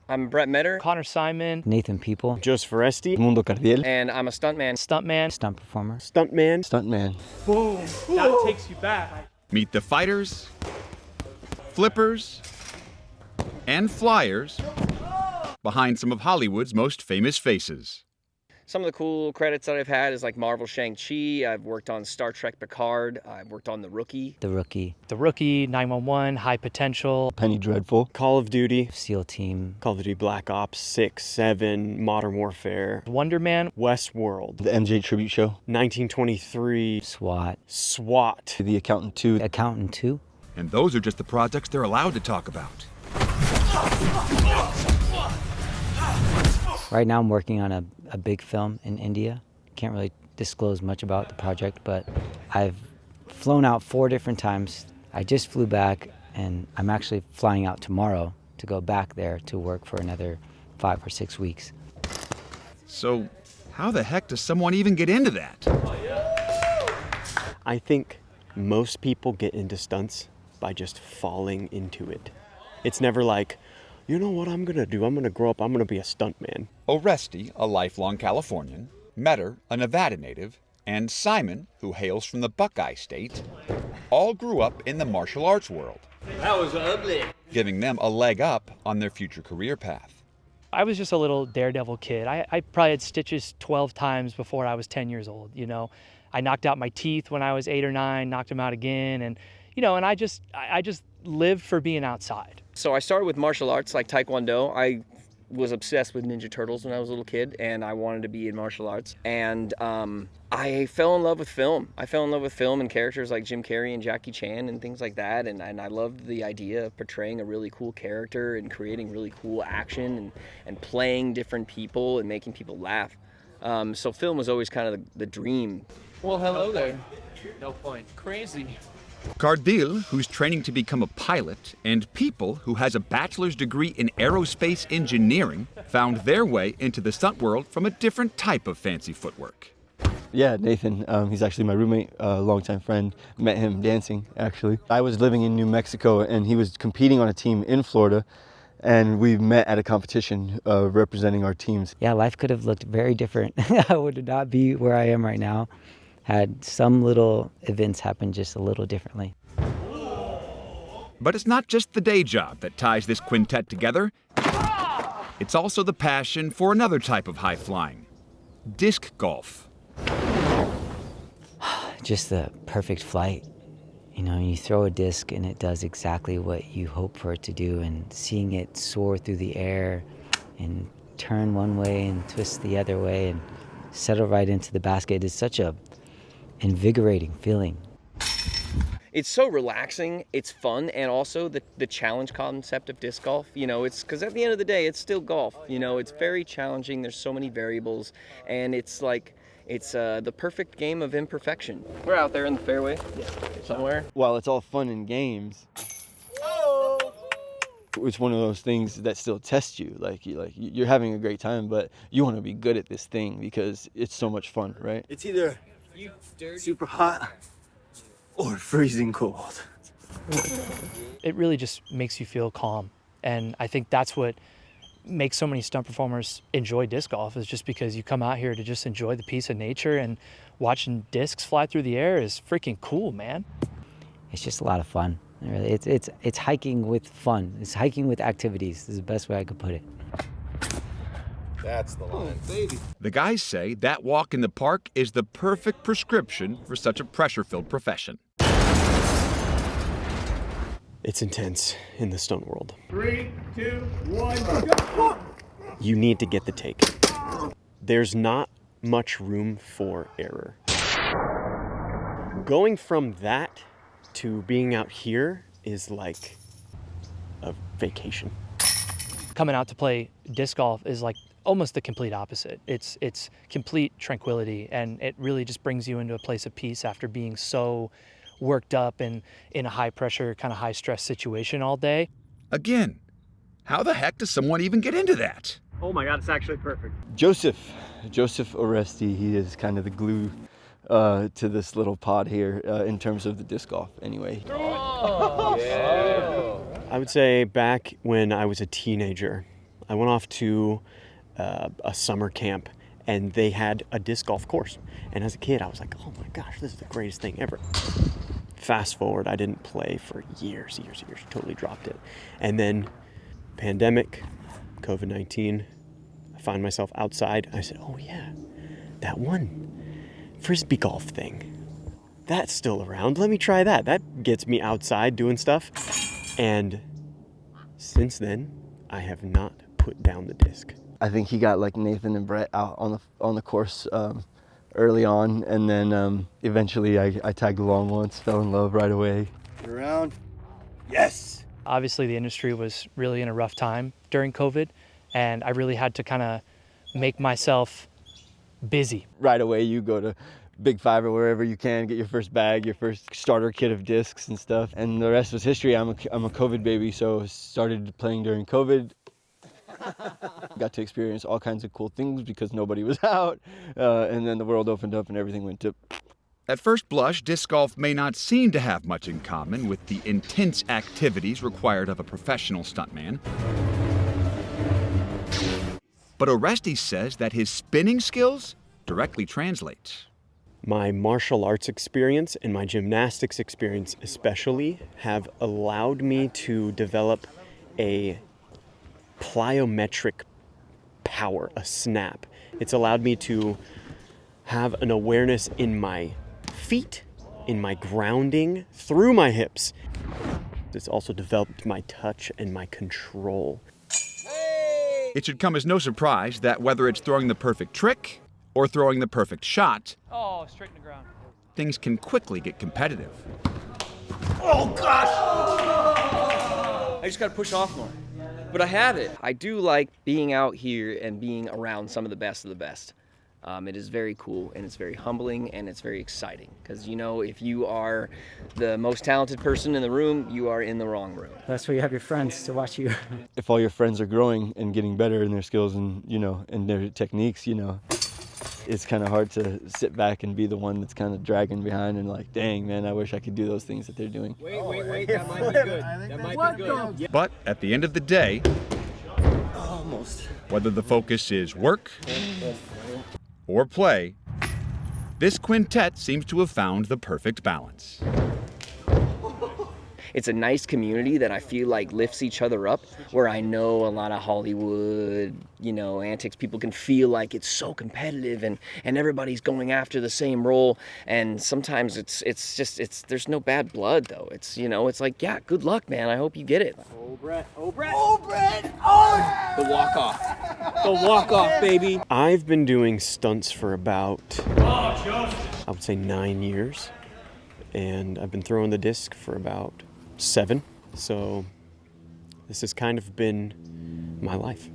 I'm Brett Metter. Connor Simon. Nathan People. Joseph Oreste. Mundo Cardiel. And I'm a stuntman. Stuntman. Stunt performer. Stuntman. Stuntman. Boom. That takes you back. Meet the fighters, flippers, and flyers behind some of Hollywood's most famous faces. Some of the cool credits that I've had is like Marvel Shang-Chi. I've worked on Star Trek Picard. I've worked on The Rookie. The Rookie. The Rookie, 911, High Potential. Penny Dreadful. Call of Duty. SEAL Team. Call of Duty Black Ops 6, 7, Modern Warfare. Wonder Man. Westworld. The MJ Tribute Show. 1923. SWAT. SWAT. The Accountant 2. Accountant 2. And those are just the projects they're allowed to talk about. Right now I'm working on a big film in India. Can't really disclose much about the project, but I've flown out 4 different times. I just flew back, and I'm actually flying out tomorrow to go back there to work for another 5 or 6 weeks. So how the heck does someone even get into that? I think most people get into stunts by just falling into it. It's never like, you know what I'm gonna do? I'm gonna grow up, I'm gonna be a stuntman. Oreste, a lifelong Californian, Metter, a Nevada native, and Simon, who hails from the Buckeye State, all grew up in the martial arts world. That was ugly. Giving them a leg up on their future career path. I was just a little daredevil kid. I probably had stitches 12 times before I was 10 years old, you know. I knocked out my teeth when I was 8 or 9, knocked them out again, and and I just lived for being outside. So I started with martial arts like Taekwondo. I was obsessed with Ninja Turtles when I was a little kid, and I wanted to be in martial arts. And I fell in love with film. I fell in love with film and characters like Jim Carrey and Jackie Chan and things like that. And I loved the idea of portraying a really cool character and creating really cool action and playing different people and making people laugh. So film was always kind of the dream. Well, hello there. No point. Crazy. Cardiel, who's training to become a pilot, and People, who has a bachelor's degree in aerospace engineering, found their way into the stunt world from a different type of fancy footwork. Yeah, Nathan. He's actually my roommate, a longtime friend. Met him dancing, actually. I was living in New Mexico, and he was competing on a team in Florida, and we met at a competition representing our teams. Yeah, life could have looked very different. I would not be where I am right now had some little events happen just a little differently. But it's not just the day job that ties this quintet together. It's also the passion for another type of high flying, disc golf. Just the perfect flight. You know, you throw a disc and it does exactly what you hope for it to do, and seeing it soar through the air and turn one way and twist the other way and settle right into the basket is such a invigorating feeling. It's so relaxing, it's fun, and also the challenge concept of disc golf, it's because at the end of the day, it's still golf, it's very challenging, there's so many variables, and it's like, it's the perfect game of imperfection. We're out there in the fairway, somewhere. While it's all fun and games, it's one of those things that still tests you. You're having a great time, but you want to be good at this thing because it's so much fun, right? It's either super hot or freezing cold. It really just makes you feel calm. And I think that's what makes so many stunt performers enjoy disc golf, is just because you come out here to just enjoy the peace of nature, and watching discs fly through the air is freaking cool, man. It's just a lot of fun. Really, it's hiking with fun. It's hiking with activities is the best way I could put it. That's the line, baby. The guys say that walk in the park is the perfect prescription for such a pressure-filled profession. It's intense in the stunt world. 3, 2, 1, go! You need to get the take. There's not much room for error. Going from that to being out here is like a vacation. Coming out to play disc golf is like almost the complete opposite. It's complete tranquility, and it really just brings you into a place of peace after being so worked up and in a high pressure, kind of high stress situation all day. Again, how the heck does someone even get into that? Oh my God, it's actually perfect. Joseph Oreste, he is kind of the glue to this little pod here in terms of the disc golf anyway. Oh, yeah. I would say back when I was a teenager, I went off to a summer camp, and they had a disc golf course. And as a kid, I was like, oh my gosh, this is the greatest thing ever. Fast forward, I didn't play for years, totally dropped it. And then pandemic, COVID-19, I find myself outside. I said, oh yeah, that one frisbee golf thing, that's still around. Let me try that. That gets me outside doing stuff. And since then, I have not put down the disc. I think he got like Nathan and Brett out on the course early on, and then eventually I tagged along once, fell in love right away. Get around. Yes. Obviously, the industry was really in a rough time during COVID, and I really had to kind of make myself busy. Right away, you go to Big Five or wherever you can, get your first bag, your first starter kit of discs and stuff, and the rest was history. I'm a COVID baby, so started playing during COVID. Got to experience all kinds of cool things because nobody was out, and then the world opened up and everything went to. At first blush, disc golf may not seem to have much in common with the intense activities required of a professional stuntman. But Oreste says that his spinning skills directly translate. My martial arts experience and my gymnastics experience especially have allowed me to develop a plyometric power, a snap. It's allowed me to have an awareness in my feet, in my grounding, through my hips. It's also developed my touch and my control. It should come as no surprise that whether it's throwing the perfect trick or throwing the perfect shot, Oh, straight in the ground. things can quickly get competitive. Oh gosh! I just gotta push off more. But I have it. I do like being out here and being around some of the best of the best. It is very cool, and it's very humbling, and it's very exciting. Because, you know, if you are the most talented person in the room, you are in the wrong room. That's where you have your friends to watch you. If all your friends are growing and getting better in their skills and, you know, and their techniques, you know, it's kind of hard to sit back and be the one that's kind of dragging behind and like, dang, man, I wish I could do those things that they're doing. Wait, that might be good. That might be good. But at the end of the day, Almost. whether the focus is work or play, this quintet seems to have found the perfect balance. It's a nice community that I feel like lifts each other up, where I know a lot of Hollywood, you know, antics, people can feel like it's so competitive and everybody's going after the same role. And sometimes it's just there's no bad blood though. It's, you know, it's like, yeah, good luck, man. I hope you get it. Oh, Brett. Oh, Brett. Oh, Brett. Oh. The walk-off. The walk-off, baby. I've been doing stunts for about, I would say 9 years. And I've been throwing the disc for about 7. So this has kind of been my life.